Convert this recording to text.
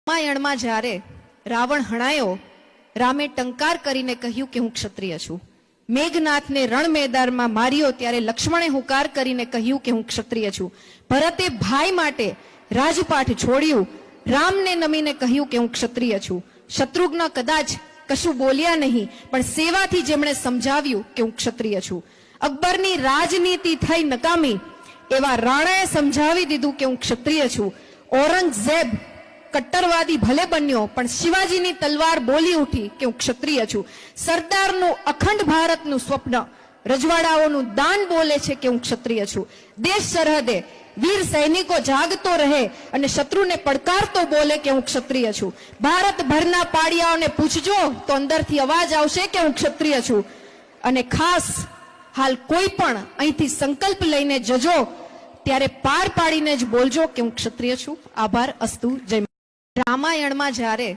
રામાયણમાં જ્યારે રાવણ હણાયો, રામે ટંકાર કરીને કહ્યું કે હું ક્ષત્રિય છું. મેઘનાથને રણ મેદાનમાં માર્યો ત્યારે લક્ષ્મણે હુંકાર કરીને કહ્યું કે હું ક્ષત્રિય છું. ભરતે ભાઈ માટે રાજપાઠ છોડ્યું, રામને નમીને કહ્યું કે હું ક્ષત્રિય છું. શત્રુઘ્ન કદાચ કશું બોલ્યા નહીં, પણ સેવાથી જેમણે સમજાવ્યું કે હું ક્ષત્રિય છું. અકબરની રાજનીતિ થઈ નકામી, એવા રાણાએ સમજાવી દીધું કે હું ક્ષત્રિય છું. ઔરંગઝેબ કટ્ટરવાદી ભલે બન્યો, પણ શિવાજીની તલવાર બોલી ઉઠી કે હું ક્ષત્રિય છું. સરદારનું અખંડ ભારતનું સ્વપ્ન, રજવાડાઓનું દાન બોલે છે કે હું ક્ષત્રિય છું. દેશ સરહદે વીર સૈનિકો જાગતો રહે અને શત્રુને પડકારતો બોલે કે હું ક્ષત્રિય છું. ભારતભરના પાડિયાઓને પૂછજો તો અંદરથી અવાજ આવશે કે હું ક્ષત્રિય છું. અને ખાસ હાલ કોઈ પણ અહીંથી સંકલ્પ લઈને જજો ત્યારે પાર પાડીને જ બોલજો કે હું ક્ષત્રિય છું. આભાર. અસ્તુ. જય. રામાયણમાં જ્યારે